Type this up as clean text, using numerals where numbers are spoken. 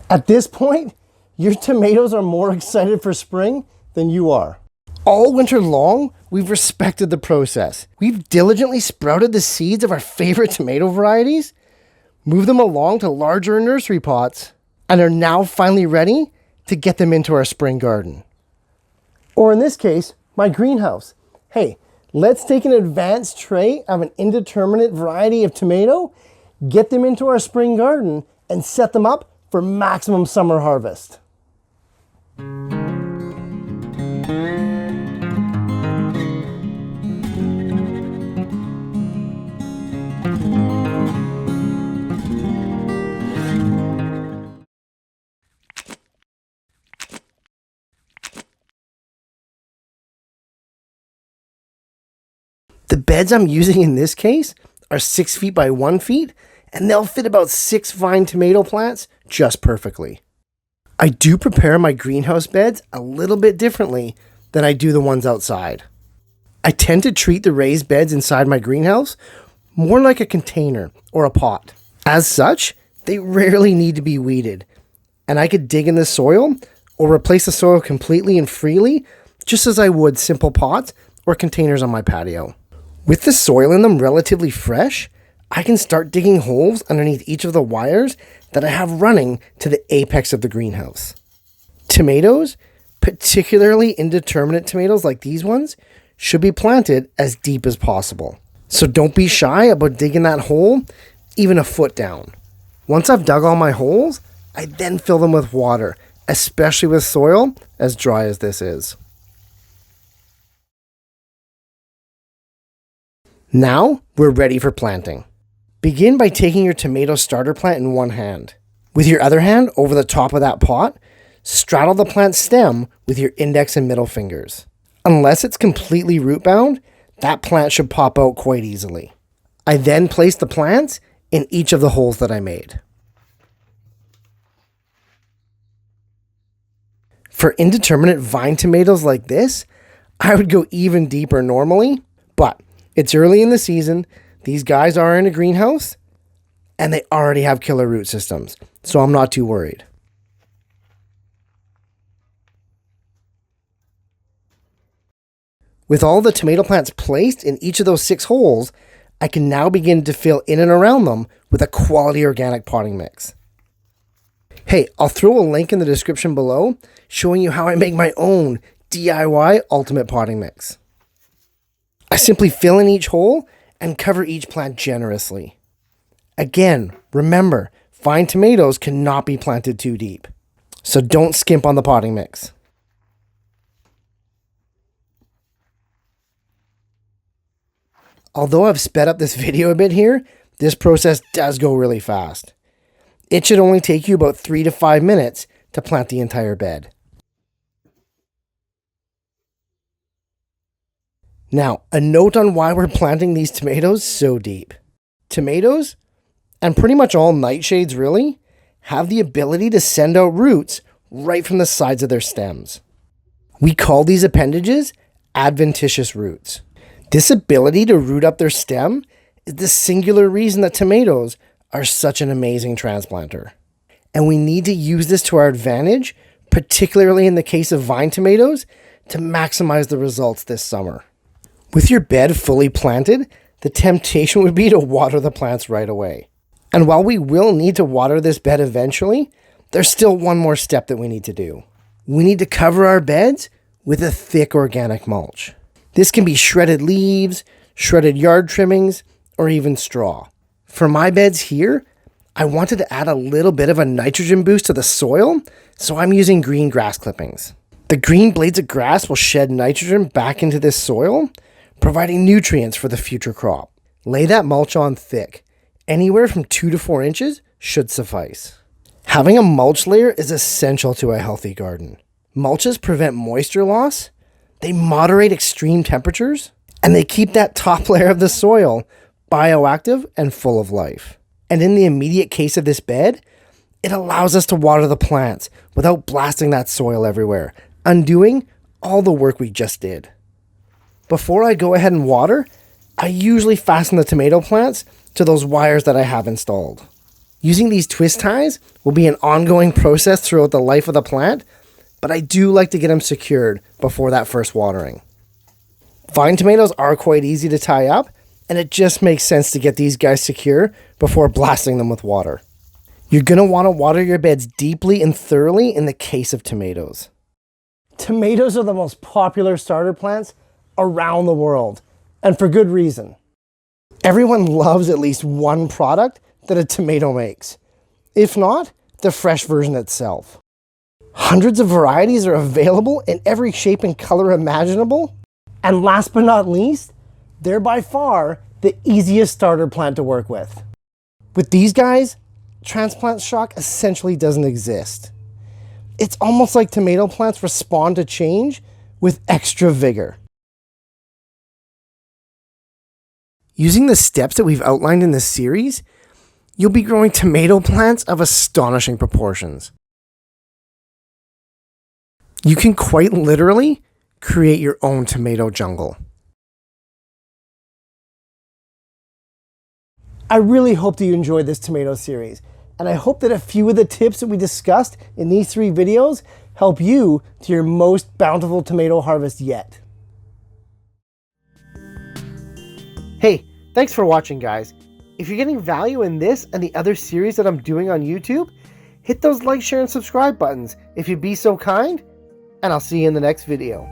At this point, your tomatoes are more excited for spring than you are. All winter long, we've respected the process. We've diligently sprouted the seeds of our favorite tomato varieties, moved them along to larger nursery pots, and are now finally ready to get them into our spring garden. Or in this case, my greenhouse. Hey, let's take an advanced tray of an indeterminate variety of tomato, get them into our spring garden, and set them up for maximum summer harvest. The beds I'm using in this case are 6 feet by 1 feet, and they'll fit about 6 vine tomato plants just perfectly. I do prepare my greenhouse beds a little bit differently than I do the ones outside. I tend to treat the raised beds inside my greenhouse more like a container or a pot. As such, they rarely need to be weeded, and I could dig in the soil or replace the soil completely and freely, just as I would simple pots or containers on my patio. With the soil in them relatively fresh, I can start digging holes underneath each of the wires that I have running to the apex of the greenhouse. Tomatoes, particularly indeterminate tomatoes like these ones, should be planted as deep as possible. So don't be shy about digging that hole even a foot down. Once I've dug all my holes, I then fill them with water, especially with soil as dry as this is. Now we're ready for planting. Begin by taking your tomato starter plant in one hand. With your other hand over the top of that pot, straddle the plant stem with your index and middle fingers. Unless it's completely root bound, that plant should pop out quite easily. I then place the plants in each of the holes that I made. For indeterminate vine tomatoes like this, I would go even deeper normally, but it's early in the season, these guys are in a greenhouse, and they already have killer root systems, so I'm not too worried. With all the tomato plants placed in each of those 6 holes, I can now begin to fill in and around them with a quality organic potting mix. Hey, I'll throw a link in the description below showing you how I make my own DIY ultimate potting mix. I simply fill in each hole and cover each plant generously. Again, remember, vine tomatoes cannot be planted too deep, so don't skimp on the potting mix. Although I've sped up this video a bit here, this process does go really fast. It should only take you about 3 to 5 minutes to plant the entire bed. Now, a note on why we're planting these tomatoes so deep. Tomatoes, and pretty much all nightshades really, have the ability to send out roots right from the sides of their stems. We call these appendages adventitious roots. This ability to root up their stem is the singular reason that tomatoes are such an amazing transplanter. And we need to use this to our advantage, particularly in the case of vine tomatoes, to maximize the results this summer. With your bed fully planted, the temptation would be to water the plants right away. And while we will need to water this bed eventually, there's still one more step that we need to do. We need to cover our beds with a thick organic mulch. This can be shredded leaves, shredded yard trimmings, or even straw. For my beds here, I wanted to add a little bit of a nitrogen boost to the soil, so I'm using green grass clippings. The green blades of grass will shed nitrogen back into this soil, providing nutrients for the future crop. Lay that mulch on thick. Anywhere from 2 to 4 inches should suffice. Having a mulch layer is essential to a healthy garden. Mulches prevent moisture loss, they moderate extreme temperatures, and they keep that top layer of the soil bioactive and full of life. And in the immediate case of this bed, it allows us to water the plants without blasting that soil everywhere, undoing all the work we just did. Before I go ahead and water, I usually fasten the tomato plants to those wires that I have installed. Using these twist ties will be an ongoing process throughout the life of the plant, but I do like to get them secured before that first watering. Vine tomatoes are quite easy to tie up, and it just makes sense to get these guys secure before blasting them with water. You're going to want to water your beds deeply and thoroughly in the case of tomatoes. Tomatoes are the most popular starter plants around the world, and for good reason. Everyone loves at least one product that a tomato makes, if not, the fresh version itself. Hundreds of varieties are available in every shape and color imaginable, and last but not least, they're by far the easiest starter plant to work with. With these guys, transplant shock essentially doesn't exist. It's almost like tomato plants respond to change with extra vigor. Using the steps that we've outlined in this series, you'll be growing tomato plants of astonishing proportions. You can quite literally create your own tomato jungle. I really hope that you enjoyed this tomato series, and I hope that a few of the tips that we discussed in these 3 videos help you to your most bountiful tomato harvest yet. Hey, thanks for watching, guys. If you're getting value in this and the other series that I'm doing on YouTube, hit those like, share, and subscribe buttons if you'd be so kind, and I'll see you in the next video.